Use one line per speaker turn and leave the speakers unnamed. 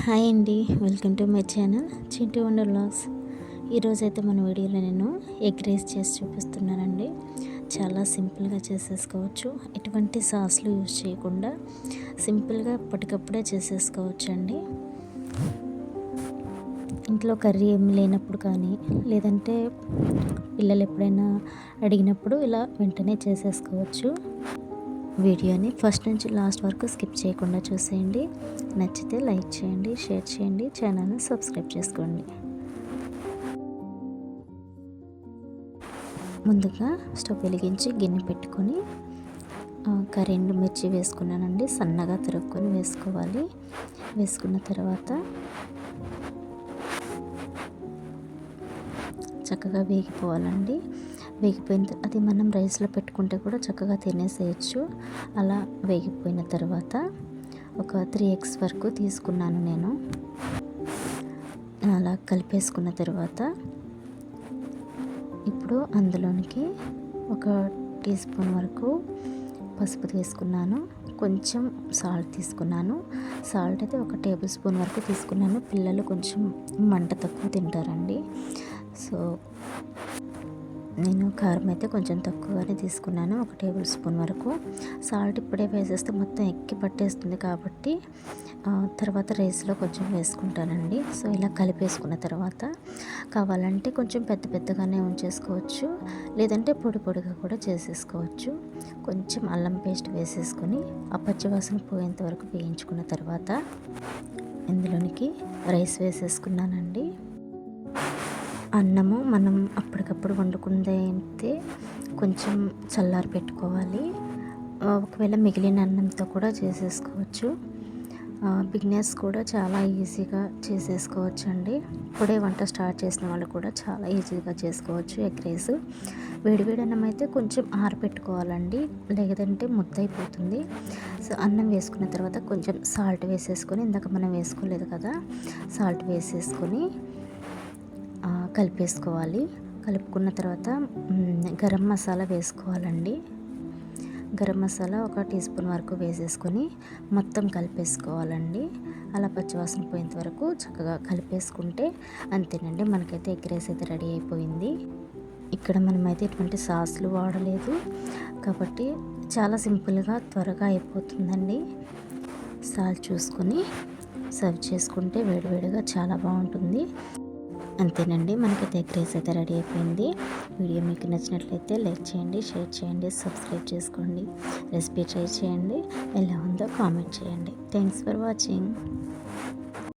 Hi అండి, welcome to my channel Chintu wonder vlogs. ఈరోజైతే మన వీడియోలో నేను ఎగ్ రైస్ చేసి చూపిస్తున్నానండి. చాలా సింపుల్గా చేసేసుకోవచ్చు, ఎటువంటి సాస్లు యూజ్ చేయకుండా సింపుల్గా అప్పటికప్పుడే చేసేసుకోవచ్చు అండి. ఇంట్లో కర్రీ ఏమి లేనప్పుడు కానీ, లేదంటే పిల్లలు ఎప్పుడైనా అడిగినప్పుడు ఇలా వెంటనే చేసేసుకోవచ్చు. వీడియోని ఫస్ట్ నుంచి లాస్ట్ వరకు స్కిప్ చేయకుండా చూసేయండి. నచ్చితే లైక్ చేయండి, షేర్ చేయండి, ఛానల్ని సబ్స్క్రైబ్ చేసుకోండి. ముందుగా స్టవ్ వెలిగించి గిన్నె పెట్టుకొని ఒక 2 మిర్చి వేసుకున్నానండి. సన్నగా తరుక్కొని వేసుకోవాలి. వేసుకున్న తర్వాత చక్కగా వేగిపోవాలండి. వేగిపోయిన అది మనం రైస్లో పెట్టుకుంటే కూడా చక్కగా తినేసేయచ్చు. అలా వేగిపోయిన తర్వాత ఒక 3 eggs వరకు తీసుకున్నాను నేను. అలా కలిపేసుకున్న తర్వాత ఇప్పుడు అందులోనికి ఒక టీ స్పూన్ వరకు పసుపు తీసుకున్నాను. కొంచెం సాల్ట్ తీసుకున్నాను. సాల్ట్ అయితే ఒక టేబుల్ స్పూన్ వరకు తీసుకున్నాను. పిల్లలు కొంచెం మంట తక్కువ తింటారండి. సో నేను కారం అయితే కొంచెం తక్కువగానే తీసుకున్నాను, ఒక టేబుల్ స్పూన్ వరకు. సాల్ట్ ఇప్పుడే వేసేస్తే మొత్తం ఎక్కి పట్టేస్తుంది కాబట్టి తర్వాత రైస్లో కొంచెం వేసుకుంటానండి. సో ఇలా కలిపేసుకున్న తర్వాత కావాలంటే కొంచెం పెద్ద పెద్దగానే ఉంచేసుకోవచ్చు, లేదంటే పొడి పొడిగా కూడా చేసేసుకోవచ్చు. కొంచెం అల్లం పేస్ట్ వేసేసుకొని ఆ పచ్చివాసన పోయేంత వరకు వేయించుకున్న తర్వాత ఇందులోనికి రైస్ వేసేసుకున్నానండి. అన్నము మనం అప్పటికప్పుడు వండుకుందైతే కొంచెం చల్లారి పెట్టుకోవాలి. ఒకవేళ మిగిలిన అన్నంతో కూడా చేసేసుకోవచ్చు. బిగినర్స్ కూడా చాలా ఈజీగా చేసేసుకోవచ్చు అండి. ఇప్పుడే వంట స్టార్ట్ చేసిన వాళ్ళు కూడా చాలా ఈజీగా చేసుకోవచ్చు ఎగ్ రైస్. వేడివేడి అన్నం అయితే కొంచెం ఆరబెట్టుకోవాలండి, లేదంటే ముద్దయిపోతుంది. సో అన్నం వేసుకున్న తర్వాత కొంచెం సాల్ట్ వేసేసుకొని, ఇందాక మనం వేసుకోలేదు కదా, సాల్ట్ వేసేసుకొని కలిపేసుకోవాలి. కలుపుకున్న తర్వాత గరం మసాలా వేసుకోవాలండి. గరం మసాలా ఒక టీ స్పూన్ వరకు వేసేసుకొని మొత్తం కలిపేసుకోవాలండి. అలా పచ్చివాసన పోయేంత వరకు చక్కగా కలిపేసుకుంటే అంతేనండి, మనకైతే ఎగ్ రైస్ అయితే రెడీ అయిపోయింది. ఇక్కడ మనమైతే ఎటువంటి సాస్లు వాడలేదు కాబట్టి చాలా సింపుల్గా త్వరగా అయిపోతుందండి. సాల్ట్ చూసుకొని సర్వ్ చేసుకుంటే వేడివేడిగా చాలా బాగుంటుంది. అంతేనండి, మనకైతే ఎగ్ రైస్ అయితే రెడీ అయిపోయింది. వీడియో మీకు నచ్చినట్లయితే లైక్ చేయండి, షేర్ చేయండి, సబ్స్క్రైబ్ చేసుకోండి. రెసిపీ ట్రై చేయండి, ఎలా ఉందో కామెంట్ చేయండి. Thanks for watching.